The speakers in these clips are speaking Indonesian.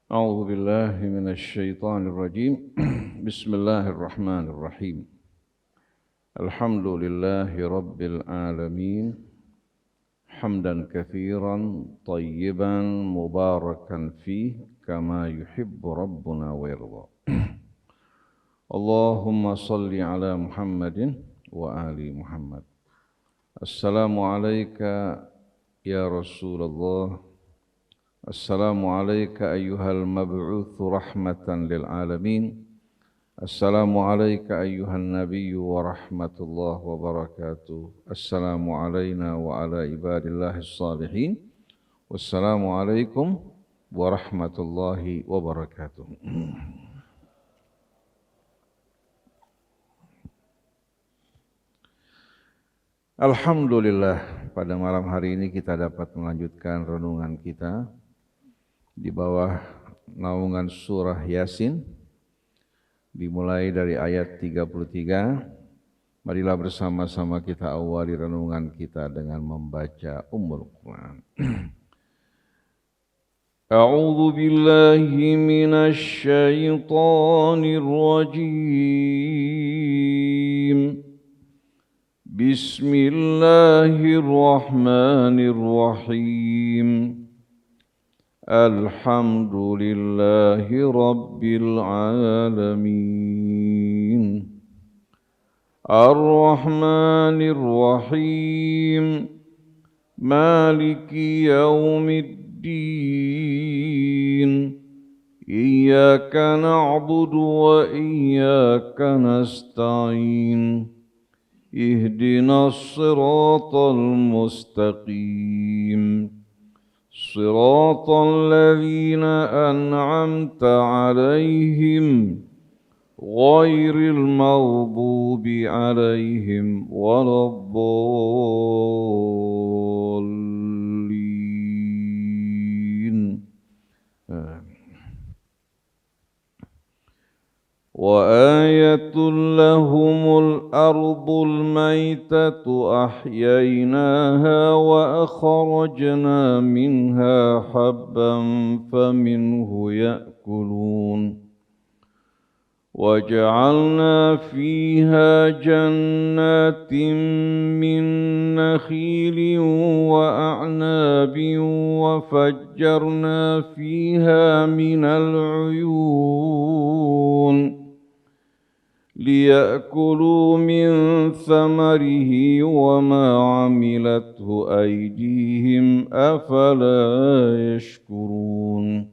أعوذ بالله من الشيطان الرجيم بسم الله الرحمن الرحيم الحمد لله رب العالمين حمدا كثيرا طيبا مباركا فيه كما يحب ربنا ويرضى اللهم صل على محمد وآل محمد. السلام عليك يا رسول الله. Assalamu alayka ayyuhal mab'utsu rahmatan lil alamin. Assalamu alayka ayyuhan nabiyyu wa rahmatullahi wa barakatuh. Assalamu alayna wa ala ibadillahis salihin. Wassalamu alaikum warahmatullahi wabarakatuh. Alhamdulillah, pada malam hari ini kita dapat melanjutkan renungan kita di bawah naungan surah Yasin, dimulai dari ayat 33. Marilah bersama-sama kita awali renungan kita dengan membaca Ummul Quran. A'udzu billahi minasy syaithanir rajim. Bismillahirrahmanirrahim. Alhamdulillahi Rabbil Alamin. Ar-Rahmanir Rahim. Maliki Yaumiddin. Iyyaka na'budu wa iyyaka nasta'in. Ihdinas siratal mustaqim. صراط الذين أنعمت عليهم غير المغضوب عليهم ولا الضالين. وآية لهم الأرض الميتة أحييناها وأخرجنا منها حبا فمنه يأكلون وجعلنا فيها جنات من نخيل وأعناب وفجرنا فيها من العيون ليأكلوا من ثمره وما عملته أيديهم أفلا يشكرون.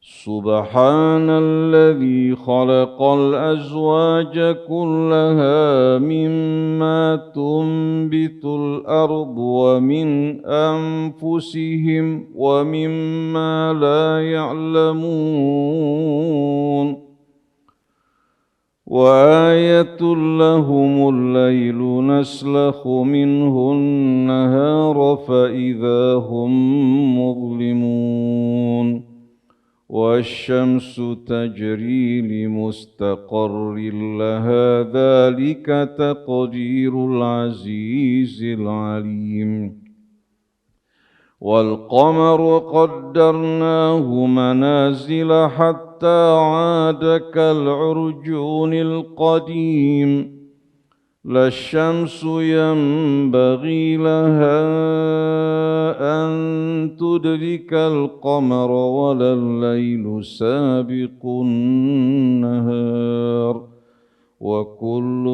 سبحان الذي خلق الأزواج كلها مما تنبت الأرض ومن أنفسهم ومما لا يعلمون. وآية لهم الليل نسلخ منه النهار فإذا هم مظلمون. والشمس تجري لمستقر لها ذلك تقدير العزيز العليم. والقمر قدرناه منازل حتى عاد كالعرجون القديم. لا الشمس ينبغي لها أن تدرك القمر ولا الليل سابق النهار وكل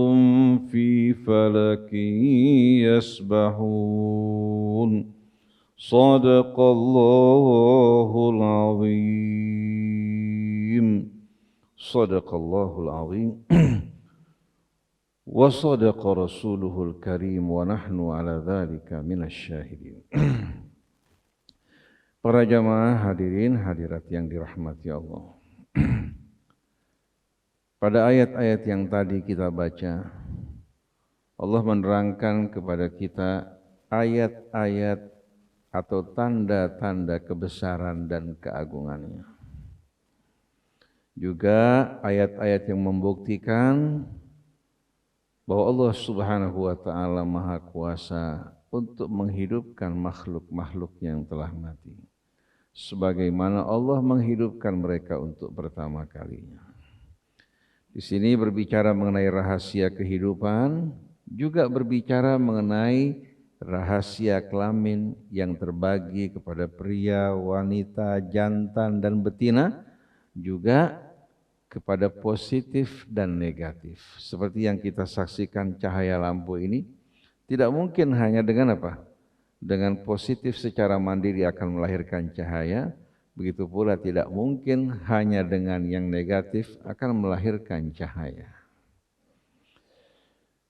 في فلك يسبحون. صدق الله العظيم. صدق الله العظيم. وصدق رسوله الكريم ونحن على ذلك من الشاهدين. Para jamaah hadirin hadirat yang dirahmati Allah. Pada ayat-ayat yang tadi kita baca, Allah menerangkan kepada kita ayat-ayat atau tanda-tanda kebesaran dan keagungannya. Juga ayat-ayat yang membuktikan bahwa Allah Subhanahu wa Ta'ala Maha Kuasa untuk menghidupkan makhluk-makhluk yang telah mati. sebagaimana Allah menghidupkan mereka untuk pertama kalinya. Di sini berbicara mengenai rahasia kehidupan, juga berbicara mengenai rahasia kelamin yang terbagi kepada pria, wanita, jantan, dan betina, juga kepada positif dan negatif. Seperti yang kita saksikan cahaya lampu ini, tidak mungkin hanya dengan apa? Dengan positif secara mandiri akan melahirkan cahaya, begitu pula tidak mungkin hanya dengan yang negatif akan melahirkan cahaya.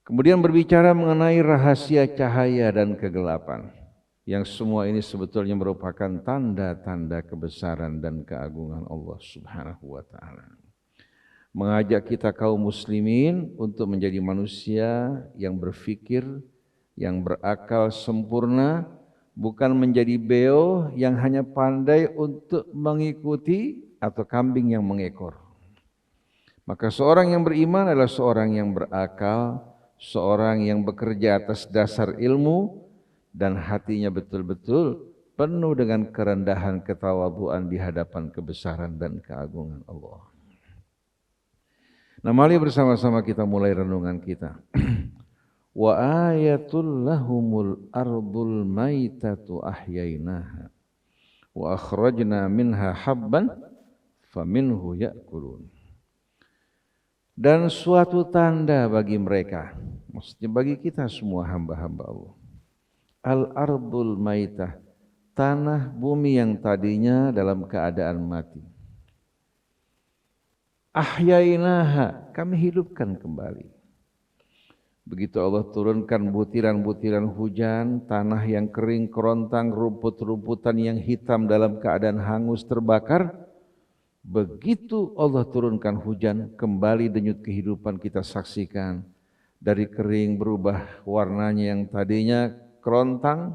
Kemudian berbicara mengenai rahasia cahaya dan kegelapan, yang semua ini sebetulnya merupakan tanda-tanda kebesaran dan keagungan Allah Subhanahu wa ta'ala. Mengajak kita kaum muslimin untuk menjadi manusia yang berfikir, yang berakal sempurna, bukan menjadi beo yang hanya pandai untuk mengikuti atau kambing yang mengekor. Maka seorang yang beriman adalah seorang yang berakal, seorang yang bekerja atas dasar ilmu, dan hatinya betul-betul penuh dengan kerendahan ketawaduan di hadapan kebesaran dan keagungan Allah. Nah, mari bersama-sama kita mulai renungan kita. Wa ayatul lahumul ardul maitatu ahyainaha wa akhrajna minha habban faminhu ya'kulun. Dan suatu tanda bagi mereka, maksudnya bagi kita semua hamba-hamba Allah. Al-ardul maitah, tanah bumi yang tadinya dalam keadaan mati. Ahyainaha, kami hidupkan kembali. Begitu Allah turunkan butiran-butiran hujan, tanah yang kering kerontang, rumput-rumputan yang hitam dalam keadaan hangus terbakar. Begitu Allah turunkan hujan, kembali denyut kehidupan kita saksikan. Dari kering berubah warnanya yang tadinya kerontang,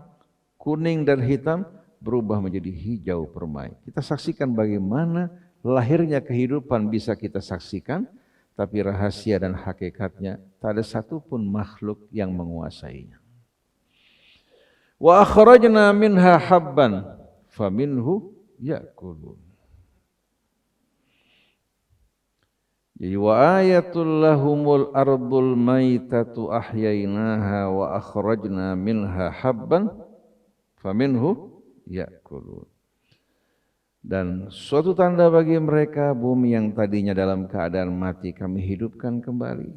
kuning dan hitam, berubah menjadi hijau permai. Kita saksikan bagaimana lahirnya kehidupan bisa kita saksikan, tapi rahasia dan hakikatnya tak ada satupun makhluk yang menguasainya. Wa akhrajna minha habban faminhu ya'kulun. Jadi wa ayatul lahumul ardul maitatu ahyainaha wa akhrajna minha habban faminhu ya'kulun. Dan suatu tanda bagi mereka, bumi yang tadinya dalam keadaan mati kami hidupkan kembali.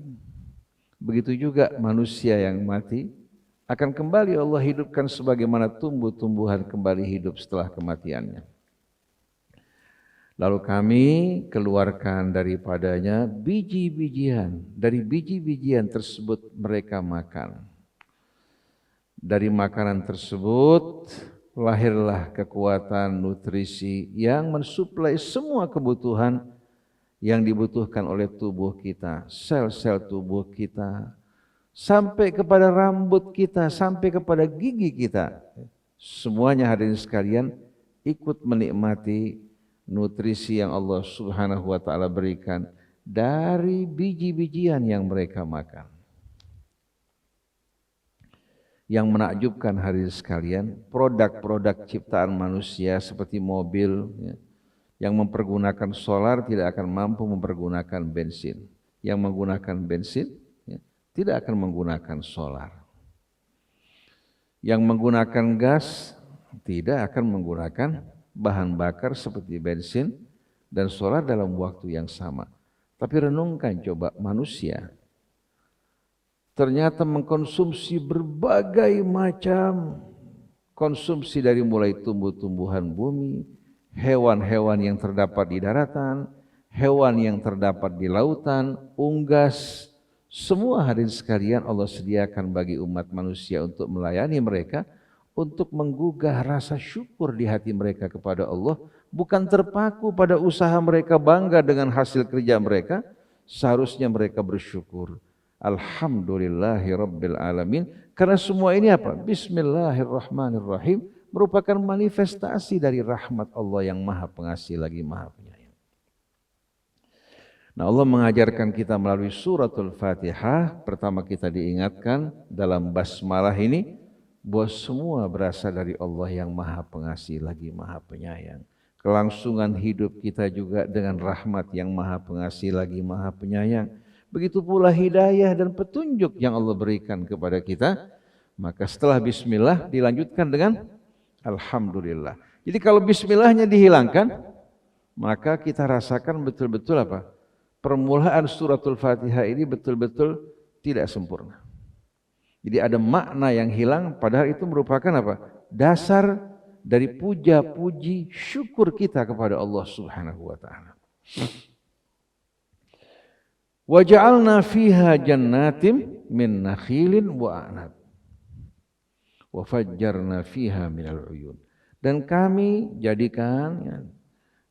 Begitu juga manusia yang mati akan kembali Allah hidupkan sebagaimana tumbuh-tumbuhan kembali hidup setelah kematiannya. Lalu kami keluarkan daripadanya biji-bijian. Dari biji-bijian tersebut mereka makan. Dari makanan tersebut lahirlah kekuatan nutrisi yang mensuplai semua kebutuhan yang dibutuhkan oleh tubuh kita, sel-sel tubuh kita, sampai kepada rambut kita, sampai kepada gigi kita. Semuanya hadirin sekalian ikut menikmati nutrisi yang Allah Subhanahu wa ta'ala berikan dari biji-bijian yang mereka makan. Yang menakjubkan hadirin sekalian, produk-produk ciptaan manusia seperti mobil yang mempergunakan solar tidak akan mampu mempergunakan bensin. Yang menggunakan bensin tidak akan menggunakan solar. Yang menggunakan gas tidak akan menggunakan bahan bakar seperti bensin dan solar dalam waktu yang sama. Tapi renungkan coba manusia ternyata mengkonsumsi berbagai macam konsumsi dari mulai tumbuh-tumbuhan bumi, hewan-hewan yang terdapat di daratan, hewan yang terdapat di lautan, unggas, semua hadirin sekalian Allah sediakan bagi umat manusia untuk melayani mereka, untuk menggugah rasa syukur di hati mereka kepada Allah, bukan terpaku pada usaha mereka bangga dengan hasil kerja mereka, seharusnya mereka bersyukur. Alhamdulillahi Rabbil Alamin. Karena semua ini apa? Bismillahirrahmanirrahim, merupakan manifestasi dari rahmat Allah yang maha pengasih lagi maha penyayang. Nah, Allah mengajarkan kita melalui suratul Fatihah. Pertama kita diingatkan dalam basmalah ini bahwa semua berasal dari Allah yang Maha Pengasih lagi Maha Penyayang. Kelangsungan hidup kita juga dengan rahmat yang Maha Pengasih lagi Maha Penyayang. Begitu pula hidayah dan petunjuk yang Allah berikan kepada kita. Maka setelah bismillah dilanjutkan dengan alhamdulillah. Jadi kalau bismillahnya dihilangkan, maka kita rasakan betul-betul apa? Permulaan suratul Fatihah ini betul-betul tidak sempurna. Jadi ada makna yang hilang, padahal itu merupakan apa? Dasar dari puja-puji syukur kita kepada Allah Subhanahu wa taala. Wa ja'alna fiha jannatin min nakhilin wa a'nab. Wa fajjarna fiha minal uyun. Dan kami jadikan ya,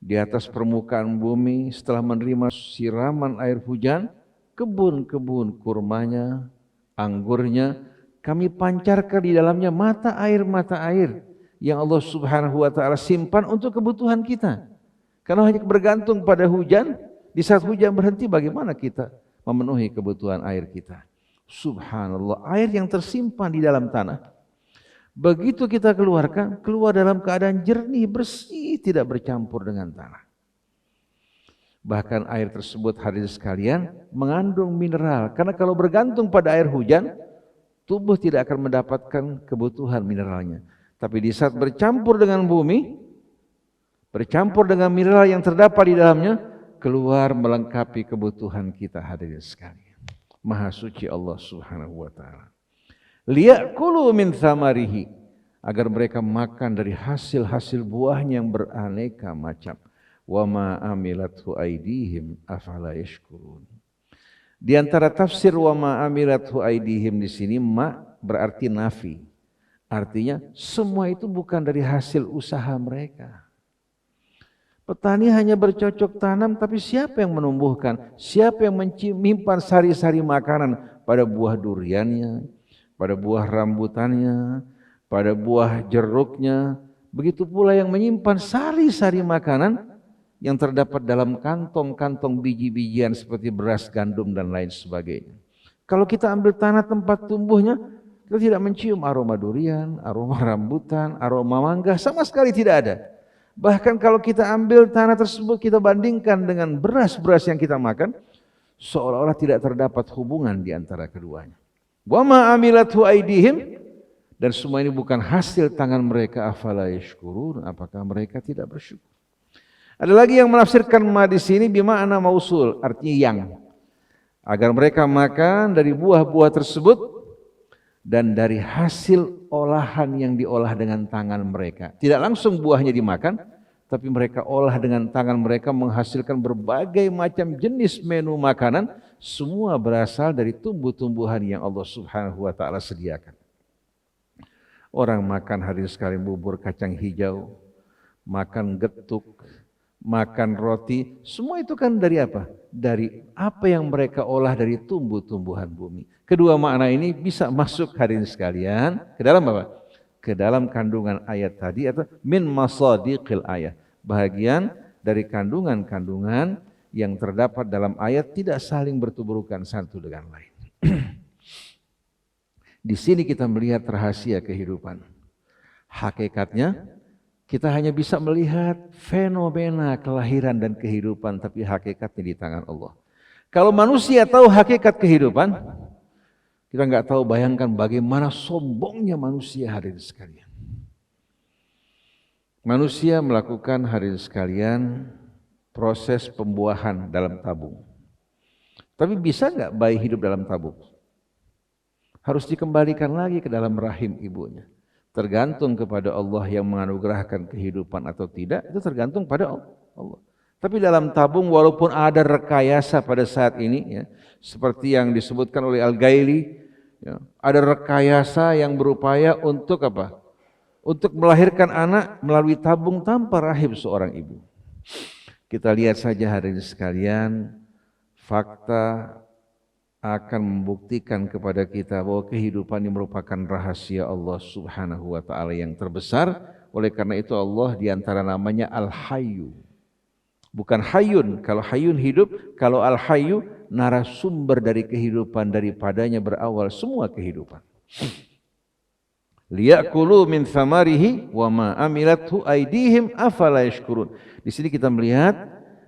di atas permukaan bumi setelah menerima siraman air hujan, kebun-kebun kurmanya, anggurnya, kami pancarkan di dalamnya mata air yang Allah Subhanahu wa taala simpan untuk kebutuhan kita. Karena hanya bergantung pada hujan, di saat hujan berhenti bagaimana kita memenuhi kebutuhan air kita? Subhanallah, air yang tersimpan di dalam tanah. Begitu kita keluarkan, keluar dalam keadaan jernih, bersih, tidak bercampur dengan tanah. Bahkan air tersebut hadirin sekalian mengandung mineral. Karena kalau bergantung pada air hujan, tubuh tidak akan mendapatkan kebutuhan mineralnya. Tapi di saat bercampur dengan bumi, bercampur dengan mineral yang terdapat di dalamnya, keluar melengkapi kebutuhan kita hadirin sekalian. Maha suci Allah Subhanahu wa taala. Liya'kulu min thamarihi, agar mereka makan dari hasil-hasil buahnya yang beraneka macam. Wa ma amilathu aydihim afala yashkurun. Di antara tafsir wa ma amilathu aydihim di sini ma berarti nafi. Artinya semua itu bukan dari hasil usaha mereka. Petani hanya bercocok tanam, tapi siapa yang menumbuhkan? Siapa yang menyimpan sari-sari makanan pada buah duriannya, pada buah rambutannya, pada buah jeruknya? Begitu pula yang menyimpan sari-sari makanan yang terdapat dalam kantong-kantong biji-bijian seperti beras, gandum, dan lain sebagainya. Kalau kita ambil tanah tempat tumbuhnya, kita tidak mencium aroma durian, aroma rambutan, aroma mangga, sama sekali tidak ada. Bahkan kalau kita ambil tanah tersebut, kita bandingkan dengan beras-beras yang kita makan, seolah-olah tidak terdapat hubungan di antara keduanya. Wa ma amilathu aydihim, dan semua ini bukan hasil tangan mereka, afala yashkurun, apakah mereka tidak bersyukur? Ada lagi yang menafsirkan ma di sini bimakna mausul, artinya yang. Agar mereka makan dari buah-buah tersebut dan dari hasil olahan yang diolah dengan tangan mereka. Tidak langsung buahnya dimakan, tapi mereka olah dengan tangan mereka menghasilkan berbagai macam jenis menu makanan, semua berasal dari tumbuh-tumbuhan yang Allah Subhanahu wa taala sediakan. Orang makan hari sekali bubur kacang hijau, makan getuk, makan roti, semua itu kan dari apa? Dari apa yang mereka olah dari tumbuh-tumbuhan bumi. Kedua makna ini bisa masuk hadirin sekalian ke dalam apa? Ke dalam kandungan ayat tadi atau min masadiqil ayat. Bahagian dari kandungan-kandungan yang terdapat dalam ayat tidak saling bertuburukan satu dengan lain. Di sini kita melihat rahasia kehidupan. Hakikatnya kita hanya bisa melihat fenomena kelahiran dan kehidupan, tapi hakikatnya di tangan Allah. Kalau manusia tahu hakikat kehidupan, kita nggak tahu, bayangkan bagaimana sombongnya manusia hadirin sekalian. Manusia melakukan hadirin sekalian proses pembuahan dalam tabung. Tapi bisa nggak bayi hidup dalam tabung? Harus dikembalikan lagi ke dalam rahim ibunya. Tergantung kepada Allah yang menganugerahkan kehidupan atau tidak, itu tergantung pada Allah. Tapi dalam tabung walaupun ada rekayasa pada saat ini, ya, seperti yang disebutkan oleh Al-Ghaili, ya, ada rekayasa yang berupaya untuk apa? Untuk melahirkan anak melalui tabung tanpa rahim seorang ibu. Kita lihat saja hari ini sekalian, fakta akan membuktikan kepada kita bahwa kehidupan ini merupakan rahasia Allah Subhanahu wa taala yang terbesar. Oleh karena itu Allah diantara namanya Al-Hayyu. Bukan Hayyun, kalau Hayyun hidup, kalau Al-Hayyu narasumber dari kehidupan, daripadanya berawal semua kehidupan. liya'kulu min thamarihi wa ma amilathu aydihim afala yashkurun. Di sini kita melihat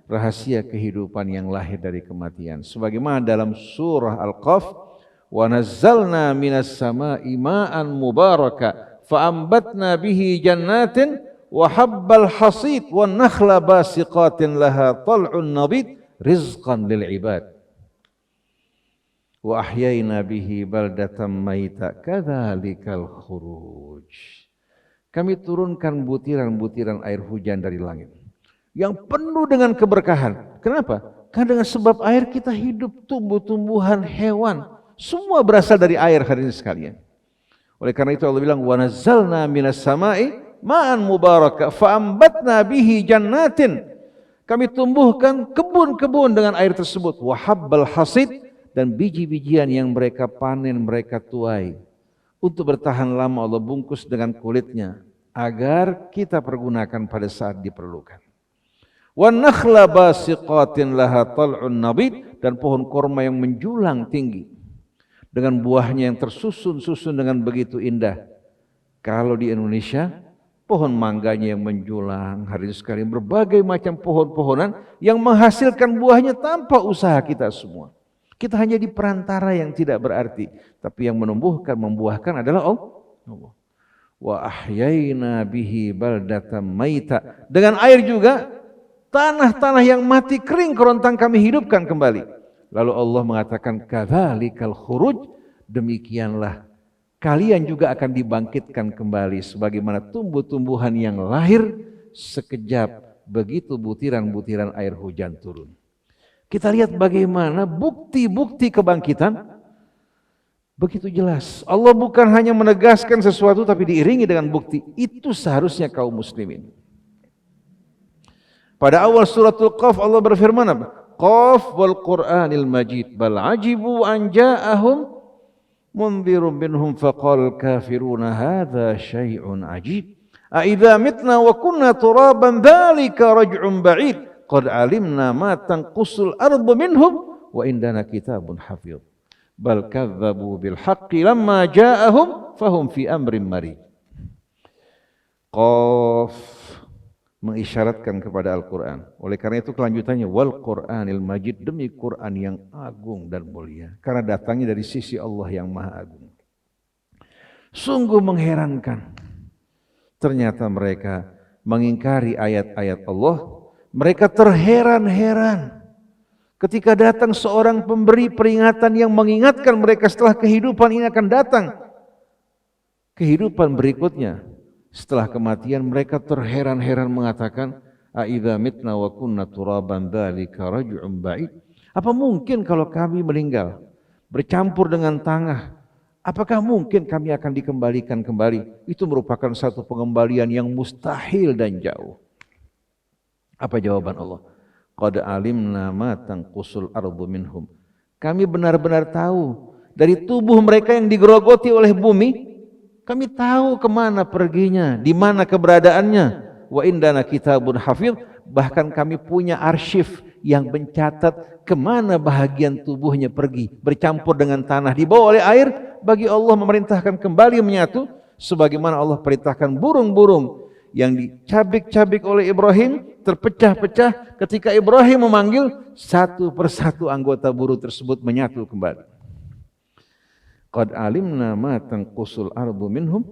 rahasia kehidupan yang lahir dari kematian. Sebagaimana dalam surah Al-Qaf, wa nazzalna minas sama'i ma'an mubaraka fa ambatna bihi jannatin wa habbal hasid wa nakhla basiqatin laha tal'un nabid rizqan lil ibad wa ahyayna bihi baldatan maita kadzalikal khuruj. Kami turunkan butiran-butiran air hujan dari langit yang penuh dengan keberkahan. Kenapa? Karena dengan sebab air kita hidup, tumbuh-tumbuhan, hewan, semua berasal dari air hadirin sekalian. Oleh karena itu Allah bilang wa nazzalna minas sama'i ma'an mubaraka fa'ambatna bihi jannatin. Kami tumbuhkan kebun-kebun dengan air tersebut. Wa habbal hasid, dan biji-bijian yang mereka panen, mereka tuai. Untuk bertahan lama Allah bungkus dengan kulitnya agar kita pergunakan pada saat diperlukan. Wa nakhla basiqatin laha tal'un nabid, dan pohon korma yang menjulang tinggi dengan buahnya yang tersusun-susun dengan begitu indah. Kalau di Indonesia, pohon mangganya yang menjulang, hari sekali berbagai macam pohon-pohonan yang menghasilkan buahnya tanpa usaha kita semua. Kita hanya di perantara yang tidak berarti, tapi yang menumbuhkan, membuahkan adalah Allah. Wa ahyayna bihi baldatan maita, dengan air juga tanah-tanah yang mati kering kerontang kami hidupkan kembali. Lalu Allah mengatakan kadzalikal khuruj, demikianlah kalian juga akan dibangkitkan kembali sebagaimana tumbuh-tumbuhan yang lahir sekejap begitu butiran-butiran air hujan turun. Kita lihat bagaimana bukti-bukti kebangkitan begitu jelas. Allah bukan hanya menegaskan sesuatu tapi diiringi dengan bukti. Itu seharusnya kaum muslimin. Pada awal suratul Qaf Allah berfirman apa? Qaf wal Qur'anil Majid bal ajibu an ja'ahum munzirun minhum faqal kafiruna hadza syai'un ajib. A idza mitna wa kunna turaban dzalika raj'un ba'id. Qad alimna ma tanqusul ardu minhum wa indana kitabun hafidh. Bal kadzabu bil haqqi lamma ja'ahum fahum fi amrin marid. Qaf mengisyaratkan kepada Al-Quran. Oleh karena itu kelanjutannya wal Qur'anil Majid, demi Quran yang agung dan mulia, karena datangnya dari sisi Allah yang Maha Agung. Sungguh mengherankan. Ternyata mereka mengingkari ayat-ayat Allah. Mereka terheran-heran ketika datang seorang pemberi peringatan yang mengingatkan mereka setelah kehidupan ini akan datang kehidupan berikutnya. Setelah kematian mereka terheran-heran mengatakan, a idza mitna wa kunna turaban dzalika raj'un ba'id. Apa mungkin kalau kami meninggal bercampur dengan tanah, apakah mungkin kami akan dikembalikan kembali? Itu merupakan satu pengembalian yang mustahil dan jauh. Apa jawaban Allah? Qad alimna ma tanqusul ardu minhum. Kami benar-benar tahu dari tubuh mereka yang digerogoti oleh bumi, kami tahu kemana perginya, di mana keberadaannya. Wa indana kitabun hafidh, bahkan kami punya arsip yang mencatat kemana bahagian tubuhnya pergi, bercampur dengan tanah, dibawa oleh air. Bagi Allah memerintahkan kembali menyatu, sebagaimana Allah perintahkan burung-burung yang dicabik-cabik oleh Ibrahim terpecah-pecah ketika Ibrahim memanggil, satu persatu anggota burung tersebut menyatu kembali. Qad alimna ma tanqusul ardu minhum,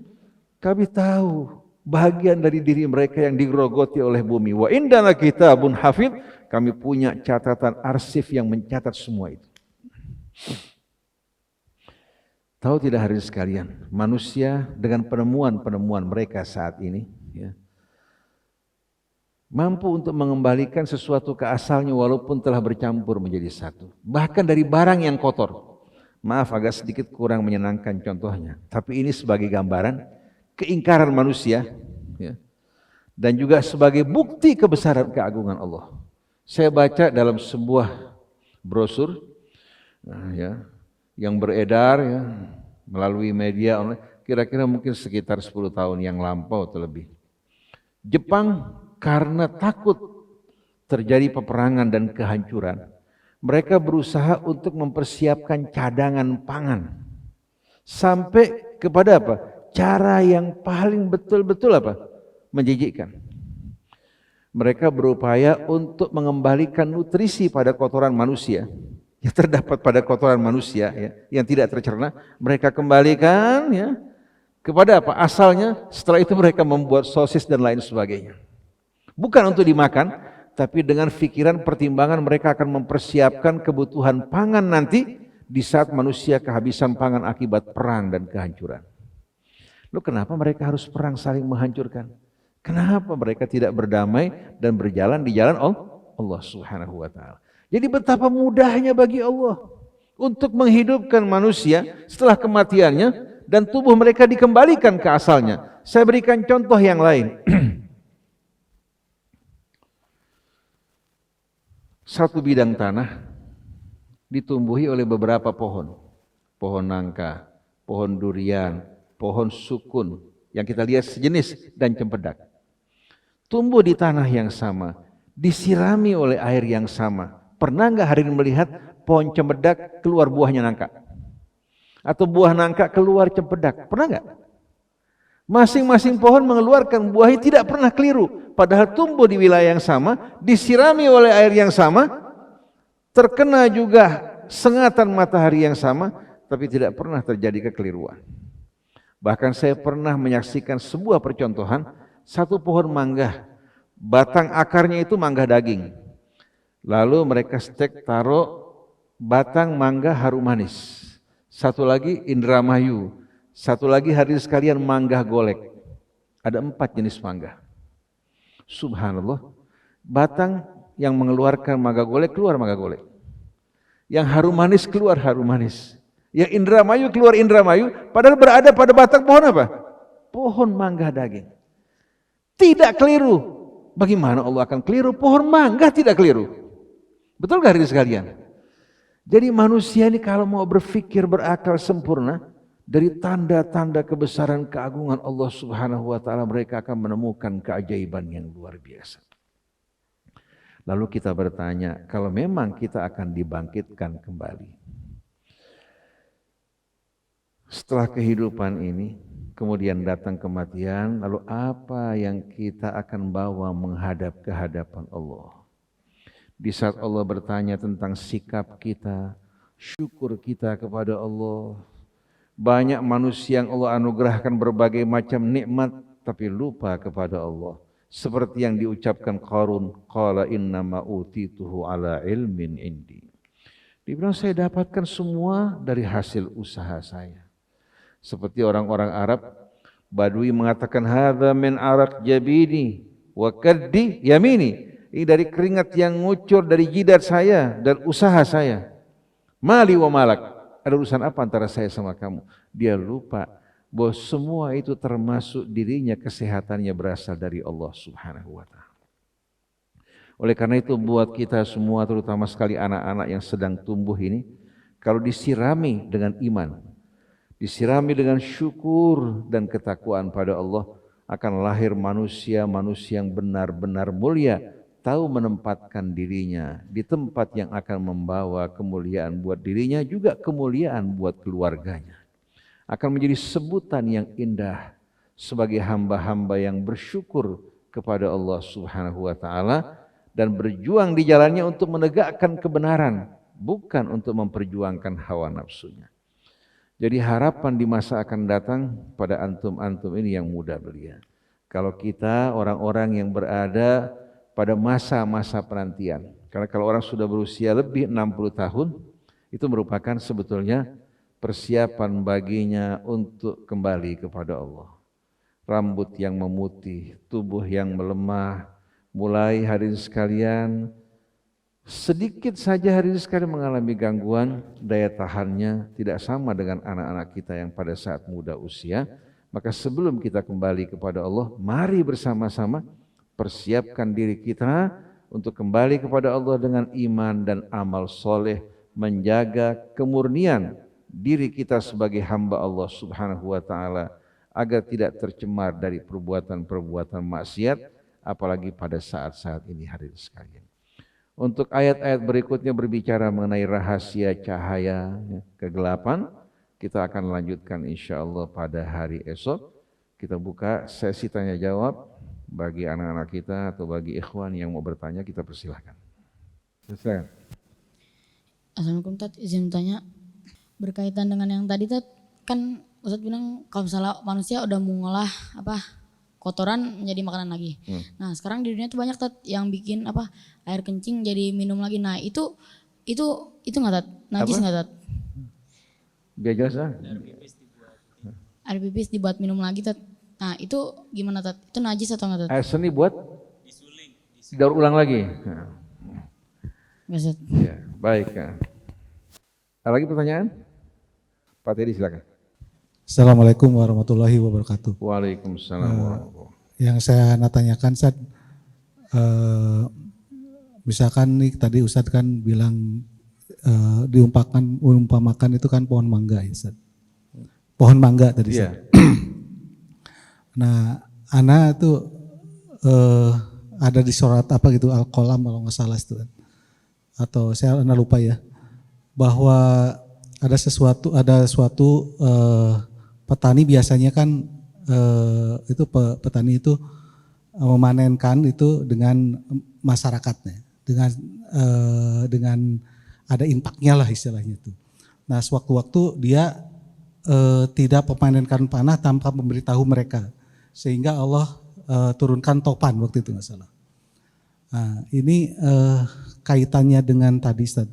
kami tahu bahagian dari diri mereka yang digerogoti oleh bumi. Wa indana kitabun hafidh, kami punya catatan arsip yang mencatat semua itu. Tahu tidak hadirin sekalian, manusia dengan penemuan-penemuan mereka saat ini, ya, mampu untuk mengembalikan sesuatu ke asalnya walaupun telah bercampur menjadi satu. Bahkan dari barang yang kotor. Maaf agak sedikit kurang menyenangkan contohnya, tapi ini sebagai gambaran keingkaran manusia, ya, dan juga sebagai bukti kebesaran keagungan Allah. Saya baca dalam sebuah brosur, ya, yang beredar, ya, melalui media online, kira-kira mungkin sekitar 10 tahun yang lampau atau lebih. Jepang karena takut terjadi peperangan dan kehancuran, mereka berusaha untuk mempersiapkan cadangan pangan sampai kepada apa? cara yang paling betul-betul apa? Menjijikkan. Mereka berupaya untuk mengembalikan nutrisi pada kotoran manusia yang terdapat pada kotoran manusia ya, yang tidak tercerna, mereka kembalikan ya kepada apa? Asalnya. Setelah itu mereka membuat sosis dan lain sebagainya. Bukan untuk dimakan, tapi dengan pikiran pertimbangan mereka akan mempersiapkan kebutuhan pangan nanti di saat manusia kehabisan pangan akibat perang dan kehancuran. Lalu kenapa mereka harus perang saling menghancurkan? Kenapa mereka tidak berdamai dan berjalan di jalan Allah Subhanahu wa taala? Jadi betapa mudahnya bagi Allah untuk menghidupkan manusia setelah kematiannya dan tubuh mereka dikembalikan ke asalnya. Saya berikan contoh yang lain. Satu bidang tanah ditumbuhi oleh beberapa pohon. Pohon nangka, pohon durian, pohon sukun yang kita lihat sejenis dan cempedak. Tumbuh di tanah yang sama, disirami oleh air yang sama. Pernah nggak hari ini melihat pohon cempedak keluar buahnya nangka? Atau buah nangka keluar cempedak? Pernah nggak? Masing-masing pohon mengeluarkan buahnya tidak pernah keliru. Padahal tumbuh di wilayah yang sama, disirami oleh air yang sama, terkena juga sengatan matahari yang sama, tapi tidak pernah terjadi kekeliruan. Bahkan saya pernah menyaksikan sebuah percontohan, satu pohon mangga, batang akarnya itu mangga daging. Lalu mereka stek taruh batang mangga harum manis. Satu lagi Indramayu, satu lagi hadirin sekalian mangga golek. Ada 4 jenis mangga. Subhanallah, batang yang mengeluarkan mangga golek keluar mangga golek. Yang harum manis keluar harum manis. Yang Indramayu keluar Indramayu, padahal berada pada batang pohon apa? Pohon mangga daging. Tidak keliru. Bagaimana Allah akan keliru? Pohon mangga tidak keliru. Betul gak hadirin sekalian? Jadi manusia ini kalau mau berpikir berakal sempurna, dari tanda-tanda kebesaran keagungan Allah Subhanahu wa taala mereka akan menemukan keajaiban yang luar biasa. Lalu kita bertanya, kalau memang kita akan dibangkitkan kembali setelah kehidupan ini, kemudian datang kematian, lalu apa yang kita akan bawa menghadap ke hadapan Allah? Di saat Allah bertanya tentang sikap kita, syukur kita kepada Allah. Banyak manusia yang Allah anugerahkan berbagai macam nikmat, tapi lupa kepada Allah. Seperti yang diucapkan Qarun, qala innama utituhu ala ilmin indi. Dibilang saya dapatkan semua dari hasil usaha saya. Seperti orang-orang Arab, Badui mengatakan hadza min araq jabini wa kaddi yamini. Ini dari keringat yang ngucur dari jidat saya dan usaha saya. Mali wa malak. Ada urusan apa antara saya sama kamu? Dia lupa bahwa semua itu termasuk dirinya, kesehatannya berasal dari Allah Subhanahu wa taala. Oleh karena itu buat kita semua, terutama sekali anak-anak yang sedang tumbuh ini, kalau disirami dengan iman, disirami dengan syukur dan ketakwaan pada Allah, akan lahir manusia-manusia yang benar-benar mulia, tahu menempatkan dirinya di tempat yang akan membawa kemuliaan buat dirinya, juga kemuliaan buat keluarganya. Akan menjadi sebutan yang indah sebagai hamba-hamba yang bersyukur kepada Allah Subhanahu wa taala dan berjuang di jalannya untuk menegakkan kebenaran, bukan untuk memperjuangkan hawa nafsunya. Jadi harapan di masa akan datang pada antum-antum ini yang muda belia. Kalau kita orang-orang yang berada pada masa-masa penantian. Karena kalau orang sudah berusia lebih 60 tahun, itu merupakan sebetulnya persiapan baginya untuk kembali kepada Allah. Rambut yang memutih, tubuh yang melemah, mulai hadirin sekalian, sedikit saja hadirin sekalian mengalami gangguan, daya tahannya tidak sama dengan anak-anak kita yang pada saat muda usia. Maka sebelum kita kembali kepada Allah, mari bersama-sama persiapkan diri kita untuk kembali kepada Allah dengan iman dan amal soleh, menjaga kemurnian diri kita sebagai hamba Allah Subhanahu wa taala agar tidak tercemar dari perbuatan-perbuatan maksiat, apalagi pada saat-saat ini hadirin sekalian. Untuk ayat-ayat berikutnya berbicara mengenai rahasia cahaya kegelapan, Kita akan lanjutkan insya Allah pada hari esok. Kita buka sesi tanya jawab bagi anak-anak kita atau bagi ikhwan yang mau bertanya, kita persilahkan. Silakan. Assalamualaikum Tat, izin tanya berkaitan dengan yang tadi Tat, kan Ustadz bilang kalau misalnya manusia udah mengolah kotoran menjadi makanan lagi. Nah sekarang di dunia tuh banyak Tat yang bikin air kencing jadi minum lagi. Nah itu nggak Tat? Najis nggak Tat? Biar jelas lah. Air pipis dibuat minum lagi Tat. Nah itu gimana Tat? Itu najis atau nggak Tat? Air seni buat daur ulang lagi. Nggak Tat? Ya, baik. Ada lagi pertanyaan? Pak Teddy silakan. Assalamualaikum warahmatullahi wabarakatuh. Waalaikumsalam warahmatullahi. Yang saya tanyakan, Ustaz, misalkan nih tadi Ustaz kan bilang diumpamakan itu kan pohon mangga, ya Ustaz. Pohon mangga tadi. Iya. Nah, ana tuh ada di surat apa gitu Al-Qalam kalau nggak salah itu, atau saya lupa ya, bahwa ada suatu petani biasanya kan itu petani itu memanenkan itu dengan masyarakatnya, dengan ada impaknya lah istilahnya itu. Nah sewaktu-waktu dia tidak memanenkan panah tanpa memberitahu mereka, sehingga Allah turunkan topan waktu itu nggak salah. Nah ini kaitannya dengan tadi Ustaz,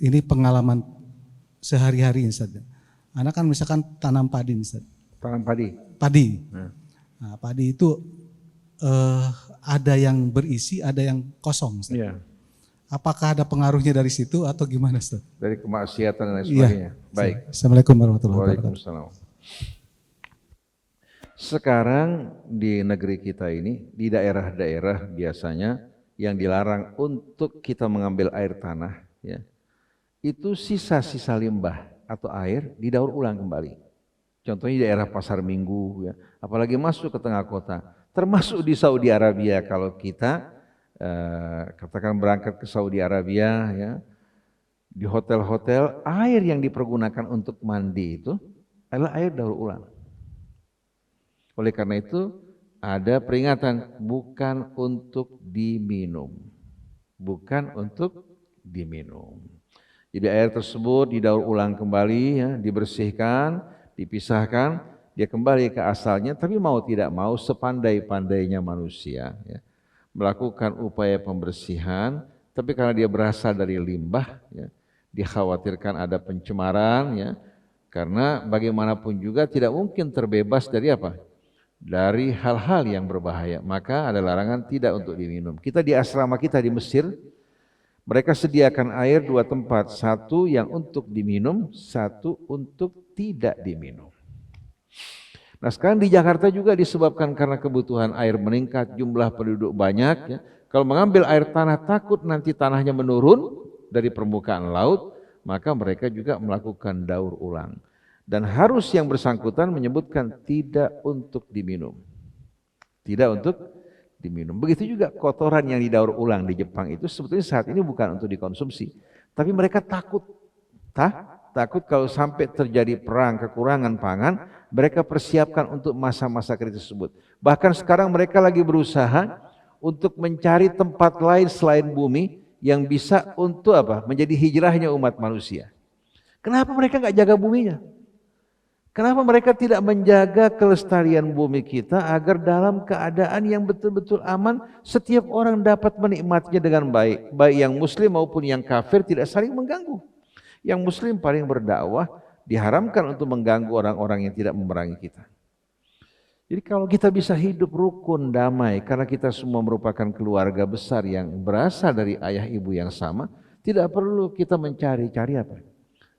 ini pengalaman sehari-hari Ustaz. Anak kan misalkan tanam padi Ustaz. Tanam padi. Padi. Nah, padi itu ada yang berisi, ada yang kosong Ustaz. Iya. Apakah ada pengaruhnya dari situ atau gimana Ustaz? Dari kemaksiatan dan lain sebagainya. Iya. Baik. Assalamualaikum warahmatullahi wabarakatuh. Waalaikumsalam. Sekarang di negeri kita ini, di daerah-daerah biasanya yang dilarang untuk kita mengambil air tanah, ya, itu sisa-sisa limbah atau air didaur ulang kembali. Contohnya di daerah Pasar Minggu, ya, apalagi masuk ke tengah kota, termasuk di Saudi Arabia. Kalau kita katakan berangkat ke Saudi Arabia, ya, di hotel-hotel air yang dipergunakan untuk mandi itu adalah air daur ulang. Oleh karena itu ada peringatan bukan untuk diminum, bukan untuk diminum. Jadi air tersebut didaur ulang kembali, ya, dibersihkan, dipisahkan, dia kembali ke asalnya. Tapi mau tidak mau sepandai-pandainya manusia, ya, melakukan upaya pembersihan. Tapi karena dia berasal dari limbah, ya, dikhawatirkan ada pencemaran, ya, karena bagaimanapun juga tidak mungkin terbebas dari apa? Dari hal-hal yang berbahaya. Maka ada larangan tidak untuk diminum. Kita di asrama kita di Mesir, mereka sediakan air dua tempat, satu yang untuk diminum, satu untuk tidak diminum. Nah sekarang di Jakarta juga disebabkan karena kebutuhan air meningkat, jumlah penduduk banyak, ya. Kalau mengambil air tanah takut nanti tanahnya menurun dari permukaan laut, maka mereka juga melakukan daur ulang. Dan harus yang bersangkutan menyebutkan tidak untuk diminum. Tidak untuk diminum. Begitu juga kotoran yang didaur ulang di Jepang itu sebetulnya saat ini bukan untuk dikonsumsi. Tapi mereka takut kalau sampai terjadi perang, kekurangan pangan, mereka persiapkan untuk masa-masa kritis tersebut. Bahkan sekarang mereka lagi berusaha untuk mencari tempat lain selain bumi yang bisa untuk menjadi hijrahnya umat manusia. Kenapa mereka nggak jaga buminya? Kenapa mereka tidak menjaga kelestarian bumi kita agar dalam keadaan yang betul-betul aman setiap orang dapat menikmatinya dengan baik. Baik yang muslim maupun yang kafir tidak saling mengganggu. Yang muslim paling berdakwah diharamkan untuk mengganggu orang-orang yang tidak memerangi kita. Jadi kalau kita bisa hidup rukun, damai, karena kita semua merupakan keluarga besar yang berasal dari ayah ibu yang sama, tidak perlu kita mencari-cari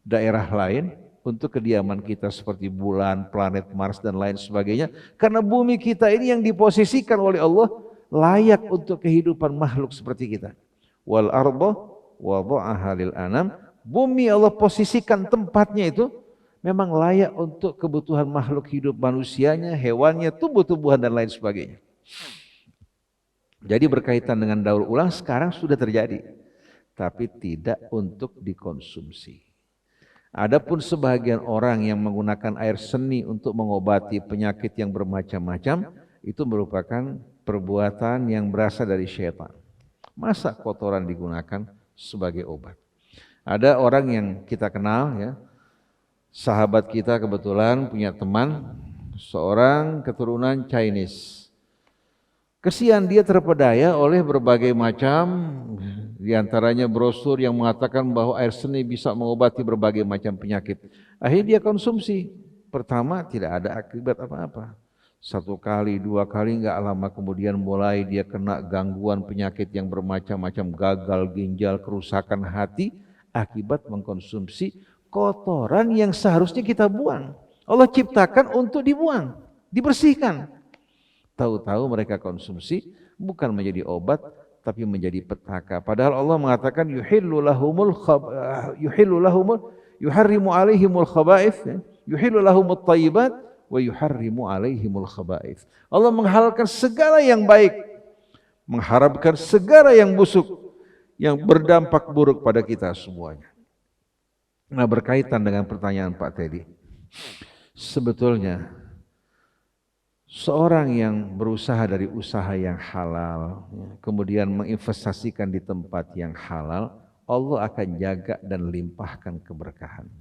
daerah lain untuk kediaman kita seperti bulan, planet Mars dan lain sebagainya. Karena bumi kita ini yang diposisikan oleh Allah layak untuk kehidupan makhluk seperti kita. Wal arda wada'aha lil anam. Bumi Allah posisikan tempatnya itu memang layak untuk kebutuhan makhluk hidup manusianya, hewannya, tumbuh-tumbuhan dan lain sebagainya. Jadi berkaitan dengan daur ulang sekarang sudah terjadi, tapi tidak untuk dikonsumsi. Adapun sebagian orang yang menggunakan air seni untuk mengobati penyakit yang bermacam-macam, itu merupakan perbuatan yang berasal dari syaitan. Masa kotoran digunakan sebagai obat? Ada orang yang kita kenal ya, sahabat kita kebetulan punya teman, seorang keturunan Chinese. Kesian dia terpedaya oleh berbagai macam, diantaranya brosur yang mengatakan bahwa air seni bisa mengobati berbagai macam penyakit. Akhirnya dia konsumsi. Pertama tidak ada akibat apa-apa. 1 kali, 2 kali, enggak lama kemudian mulai dia kena gangguan penyakit yang bermacam-macam, gagal ginjal, kerusakan hati, akibat mengkonsumsi kotoran yang seharusnya kita buang. Allah ciptakan untuk dibuang, dibersihkan. Tahu-tahu mereka konsumsi bukan menjadi obat tapi menjadi petaka. Padahal Allah mengatakan yuharrimu alaihimul khaba'ith, yuhillu lahumut thayyibat wa yuharrimu alaihimul khaba'ith. Allah menghalalkan segala yang baik, mengharamkan segala yang busuk yang berdampak buruk pada kita semuanya. Nah, berkaitan dengan pertanyaan Pak Teddy, sebetulnya seorang yang berusaha dari usaha yang halal, kemudian menginvestasikan di tempat yang halal, Allah akan jaga dan limpahkan keberkahan.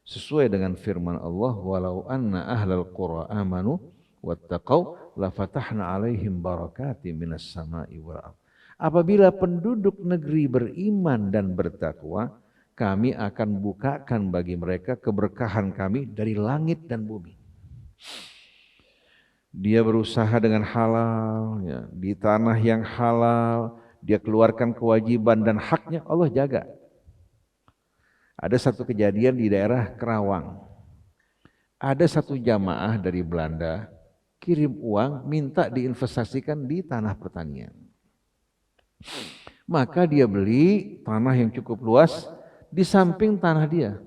Sesuai dengan firman Allah, walau anna ahlal qura amanu wattaqau lafatahna alaihim barakatim minas sama'i wal ardh. Apabila penduduk negeri beriman dan bertakwa, kami akan bukakan bagi mereka keberkahan kami dari langit dan bumi. Dia berusaha dengan halal, ya, di tanah yang halal, dia keluarkan kewajiban dan haknya, Allah jaga. Ada satu kejadian di daerah Kerawang. Ada satu jamaah dari Belanda kirim uang minta diinvestasikan di tanah pertanian. Maka dia beli tanah yang cukup luas di samping tanah dia.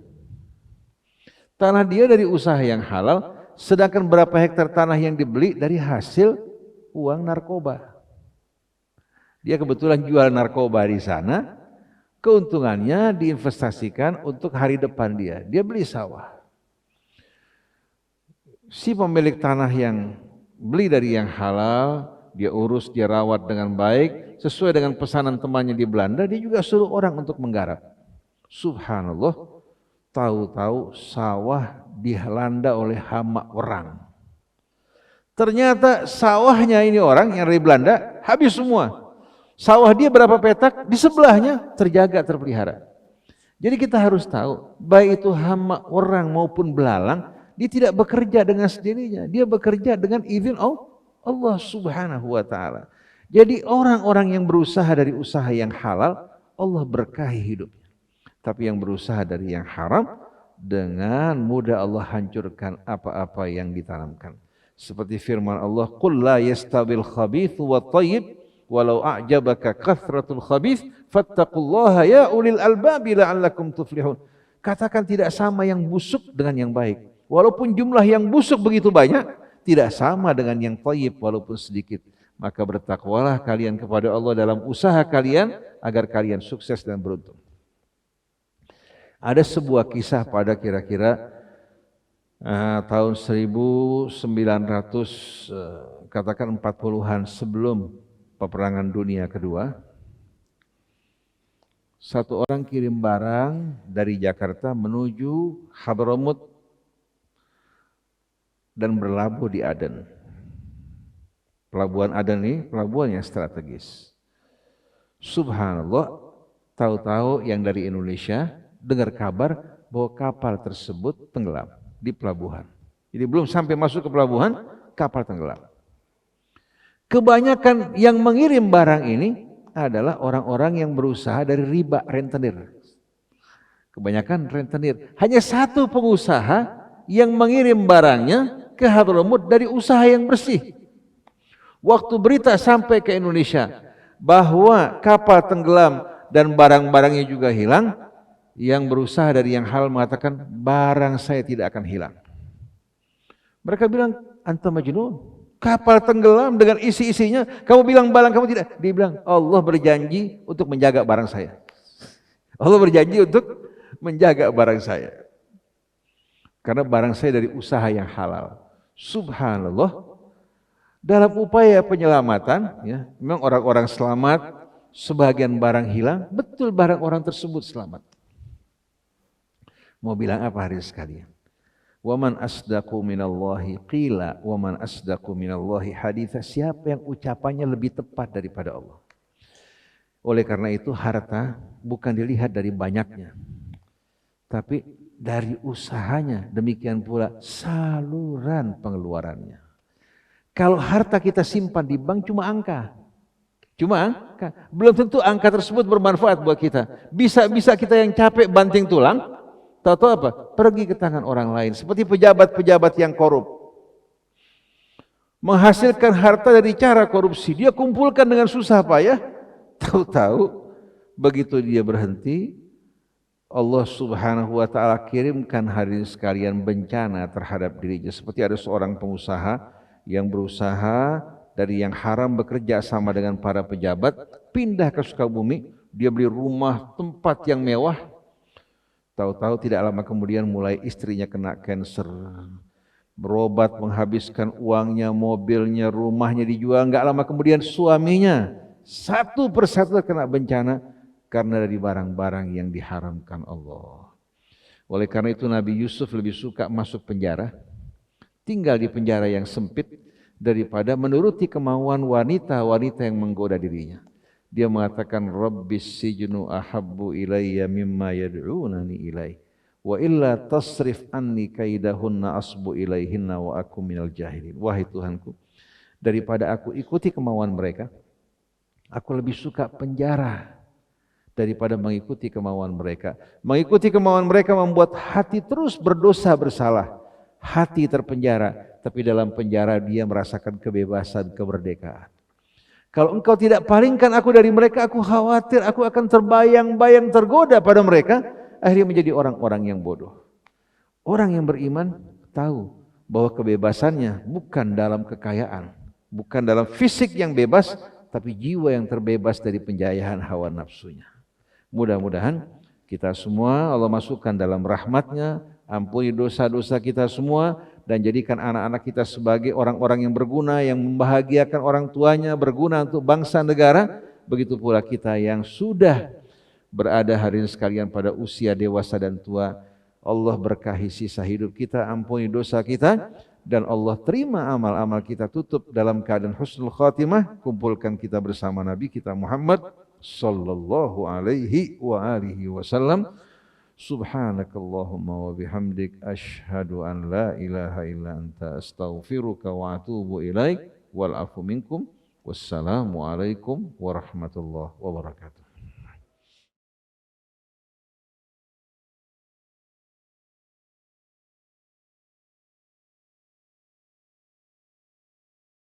Tanah dia dari usaha yang halal, sedangkan berapa hektar tanah yang dibeli dari hasil uang narkoba. Dia kebetulan jual narkoba di sana, keuntungannya diinvestasikan untuk hari depan dia. Dia beli sawah. Si pemilik tanah yang beli dari yang halal, dia urus, dia rawat dengan baik, sesuai dengan pesanan temannya di Belanda, dia juga suruh orang untuk menggarap. Subhanallah, tahu-tahu sawah dilanda oleh hama orang. Ternyata sawahnya ini orang yang dari Belanda habis semua. Sawah dia berapa petak, di sebelahnya terjaga, terpelihara. Jadi kita harus tahu, baik itu hama orang maupun belalang, dia tidak bekerja dengan sendirinya, dia bekerja dengan izin Allah Subhanahu wa ta'ala. Jadi orang-orang yang berusaha dari usaha yang halal, Allah berkahi hidupnya. Tapi yang berusaha dari yang haram, dengan mudah Allah hancurkan apa-apa yang ditanamkan. Seperti firman Allah, "Qul la yastawil khabithu wat thayyib walau a'jabaka kathratul khabith fattaqullaha ya ulil albabi la'allakum tuflihun." Katakan tidak sama yang busuk dengan yang baik. Walaupun jumlah yang busuk begitu banyak, tidak sama dengan yang thayyib walaupun sedikit. Maka bertakwalah kalian kepada Allah dalam usaha kalian agar kalian sukses dan beruntung. Ada sebuah kisah pada kira-kira tahun 1900 katakan 40-an sebelum peperangan dunia kedua. Satu orang kirim barang dari Jakarta menuju Hadramut dan berlabuh di Aden. Pelabuhan Aden ini pelabuhan yang strategis. Subhanallah, tahu-tahu yang dari Indonesia dengar kabar bahwa kapal tersebut tenggelam di pelabuhan. Jadi belum sampai masuk ke pelabuhan, kapal tenggelam. Kebanyakan yang mengirim barang ini adalah orang-orang yang berusaha dari riba, rentenir. Kebanyakan rentenir. Hanya satu pengusaha yang mengirim barangnya ke Hadramut dari usaha yang bersih. Waktu berita sampai ke Indonesia bahwa kapal tenggelam dan barang-barangnya juga hilang, yang berusaha dari yang halal mengatakan barang saya tidak akan hilang. Mereka bilang, anta majnun, kapal tenggelam dengan isi-isinya, kamu bilang barang kamu tidak. Dia bilang, Allah berjanji untuk menjaga barang saya. Allah berjanji untuk menjaga barang saya. karena barang saya dari usaha yang halal. Subhanallah, dalam upaya penyelamatan, ya, memang orang-orang selamat, sebagian barang hilang, betul barang orang tersebut selamat. Mau bilang apa hari sekalian? Waman asdaqu minallahi qila, waman asdaqu minallahi haditha. Siapa yang ucapannya lebih tepat daripada Allah? Oleh karena itu harta bukan dilihat dari banyaknya, tapi dari usahanya. Demikian pula saluran pengeluarannya. Kalau harta kita simpan di bank cuma angka. Belum tentu angka tersebut bermanfaat buat kita. Bisa kita yang capek banting tulang, tahu-tahu apa? Pergi ke tangan orang lain. Seperti pejabat-pejabat yang korup. Menghasilkan harta dari cara korupsi. Dia kumpulkan dengan susah payah. Tahu-tahu begitu dia berhenti, Allah Subhanahu wa ta'ala kirimkan hari ini sekalian bencana terhadap dirinya. Seperti ada seorang pengusaha yang berusaha dari yang haram bekerja sama dengan para pejabat, pindah ke Sukabumi, dia beli rumah, tempat yang mewah. Tahu-tahu tidak lama kemudian mulai istrinya kena kanker, berobat, menghabiskan uangnya, mobilnya, rumahnya dijual. Enggak lama kemudian suaminya satu persatu kena bencana karena dari barang-barang yang diharamkan Allah. Oleh karena itu Nabi Yusuf lebih suka masuk penjara, tinggal di penjara yang sempit, daripada menuruti kemauan wanita-wanita yang menggoda dirinya. Dia mengatakan, Rabbis sijnu ahabbu ilayya mimma yad'unani ilai, wa illa tasrif anni kaidahunna asbu ilaihinna wa aku minal jahilin. Wahai Tuhanku, daripada aku ikuti kemauan mereka, aku lebih suka penjara daripada mengikuti kemauan mereka. Mengikuti kemauan mereka membuat hati terus berdosa bersalah. Hati terpenjara, tapi dalam penjara dia merasakan kebebasan, kemerdekaan. Kalau engkau tidak palingkan aku dari mereka, aku khawatir aku akan terbayang-bayang, tergoda pada mereka, akhirnya menjadi orang-orang yang bodoh. Orang yang beriman tahu bahwa kebebasannya bukan dalam kekayaan, bukan dalam fisik yang bebas, tapi jiwa yang terbebas dari penjayahan hawa nafsunya. Mudah-mudahan kita semua Allah masukkan dalam rahmatnya, ampuni dosa-dosa kita semua, dan jadikan anak-anak kita sebagai orang-orang yang berguna, yang membahagiakan orang tuanya, berguna untuk bangsa negara. Begitu pula kita yang sudah berada hari ini sekalian pada usia dewasa dan tua, Allah berkahi sisa hidup kita, ampuni dosa kita, dan Allah terima amal-amal kita, tutup dalam keadaan husnul khatimah, kumpulkan kita bersama Nabi kita Muhammad sallallahu alaihi wa alihi wasallam. Subhanakallahumma wa bihamdik, asyhadu an la ilaha illa anta, astaghfiruka wa atubu ilaik, wal afu minkum, wassalamu alaikum warahmatullahi wabarakatuh.